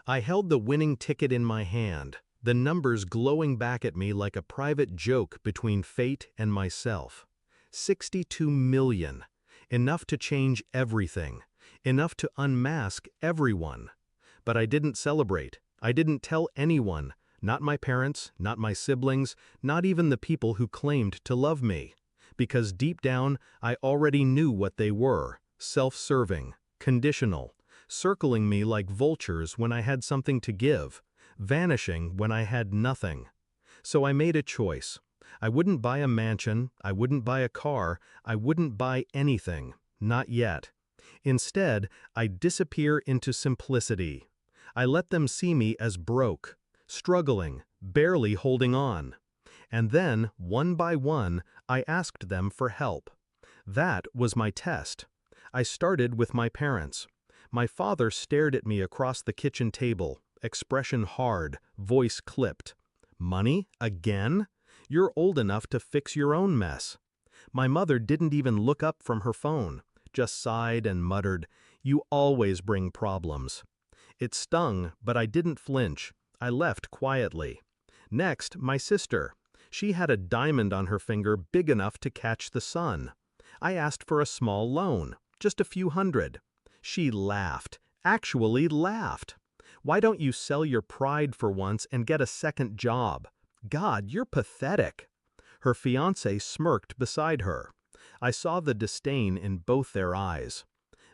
I held the winning ticket in my hand, the numbers glowing back at me like a private joke between fate and myself. 62 million. Enough to change everything. Enough to unmask everyone. But I didn't celebrate. I didn't tell anyone. Not my parents, not my siblings, not even the people who claimed to love me. Because deep down, I already knew what they were: self-serving, conditional, circling me like vultures when I had something to give, vanishing when I had nothing. So I made a choice. I wouldn't buy a mansion, I wouldn't buy a car, I wouldn't buy anything, not yet. Instead, I disappear into simplicity. I let them see me as broke, struggling, barely holding on. And then, one by one, I asked them for help. That was my test. I started with my parents. My father stared at me across the kitchen table, expression hard, voice clipped. Money? Again? You're old enough to fix your own mess. My mother didn't even look up from her phone, just sighed and muttered, "You always bring problems." It stung, but I didn't flinch. I left quietly. Next, my sister. She had a diamond on her finger big enough to catch the sun. I asked for a small loan, just a few hundred. She laughed, actually laughed. "Why don't you sell your pride for once and get a second job? God, you're pathetic." Her fiancé smirked beside her. I saw the disdain in both their eyes.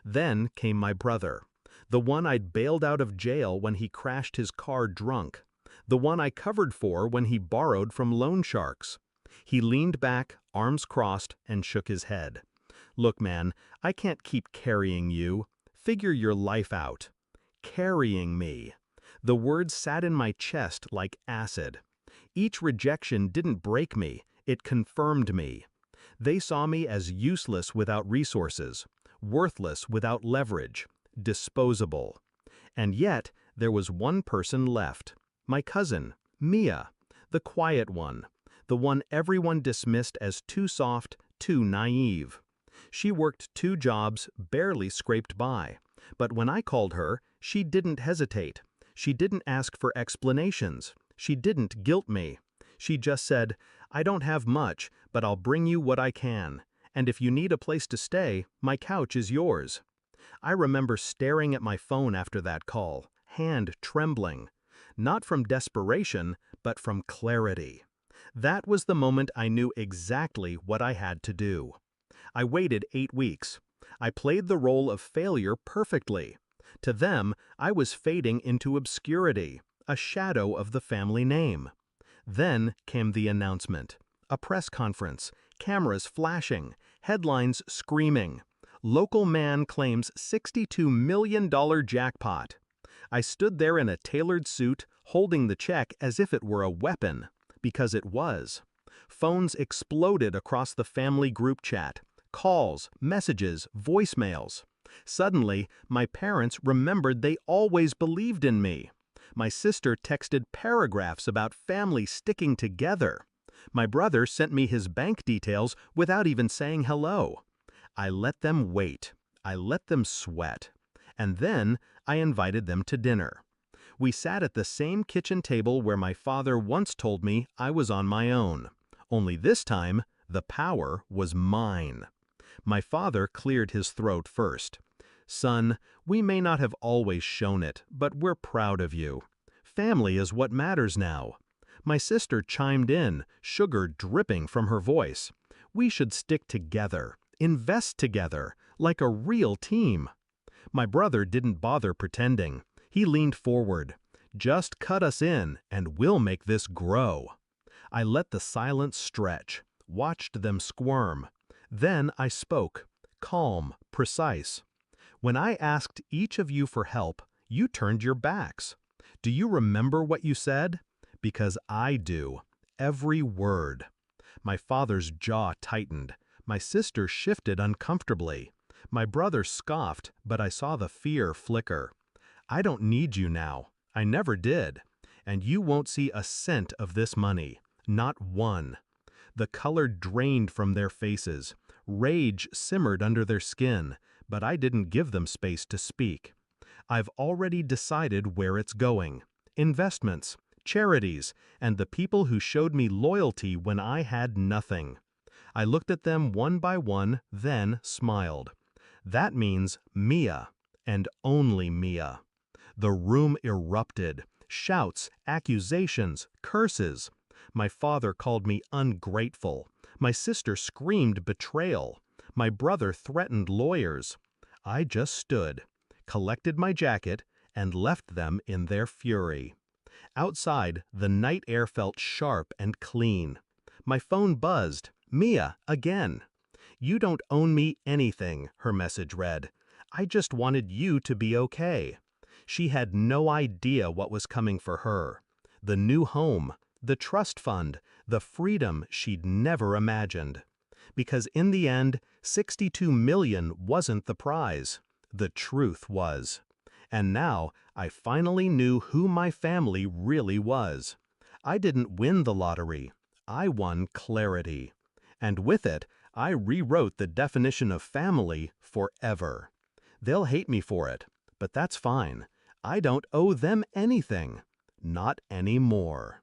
Then came my brother, the one I'd bailed out of jail when he crashed his car drunk, the one I covered for when he borrowed from loan sharks. He leaned back, arms crossed, and shook his head. "Look, man, I can't keep carrying you. Figure your life out." Carrying me. The words sat in my chest like acid. Each rejection didn't break me, it confirmed me. They saw me as useless without resources, worthless without leverage, disposable. And yet, there was one person left. My cousin, Mia, the quiet one, the one everyone dismissed as too soft, too naive. She worked 2 jobs, barely scraped by. But when I called her, she didn't hesitate. She didn't ask for explanations. She didn't guilt me. She just said, "I don't have much, but I'll bring you what I can. And if you need a place to stay, my couch is yours." I remember staring at my phone after that call, hand trembling. Not from desperation, but from clarity. That was the moment I knew exactly what I had to do. I waited 8 weeks. I played the role of failure perfectly. To them, I was fading into obscurity, a shadow of the family name. Then came the announcement. A press conference, cameras flashing, headlines screaming. Local man claims $62 million jackpot. I stood there in a tailored suit, holding the check as if it were a weapon, because it was. Phones exploded across the family group chat. Calls, messages, voicemails. Suddenly, my parents remembered they always believed in me. My sister texted paragraphs about family sticking together. My brother sent me his bank details without even saying hello. I let them wait. I let them sweat. And then I invited them to dinner. We sat at the same kitchen table where my father once told me I was on my own. Only this time, the power was mine. My father cleared his throat first. "Son, we may not have always shown it, but we're proud of you. Family is what matters now." My sister chimed in, sugar dripping from her voice. "We should stick together, invest together, like a real team." My brother didn't bother pretending. He leaned forward. "Just cut us in, and we'll make this grow." I let the silence stretch, watched them squirm. Then I spoke, calm, precise. "When I asked each of you for help, you turned your backs. Do you remember what you said? Because I do. Every word." My father's jaw tightened. My sister shifted uncomfortably. My brother scoffed, but I saw the fear flicker. "I don't need you now. I never did. And you won't see a cent of this money. Not one." The color drained from their faces. Rage simmered under their skin, but I didn't give them space to speak. I've already decided where it's going. Investments, charities, and the people who showed me loyalty when I had nothing. I looked at them one by one, then smiled. That means Mia, and only Mia. The room erupted. Shouts, accusations, curses. My father called me ungrateful. My sister screamed betrayal. My brother threatened lawyers. I just stood, collected my jacket, and left them in their fury. Outside, the night air felt sharp and clean. My phone buzzed. Mia, again. "You don't owe me anything," her message read. "I just wanted you to be okay." She had no idea what was coming for her. The new home, the trust fund, the freedom she'd never imagined. Because in the end, 62 million wasn't the prize. The truth was. And now, I finally knew who my family really was. I didn't win the lottery. I won clarity. And with it, I rewrote the definition of family forever. They'll hate me for it, but that's fine. I don't owe them anything. Not anymore.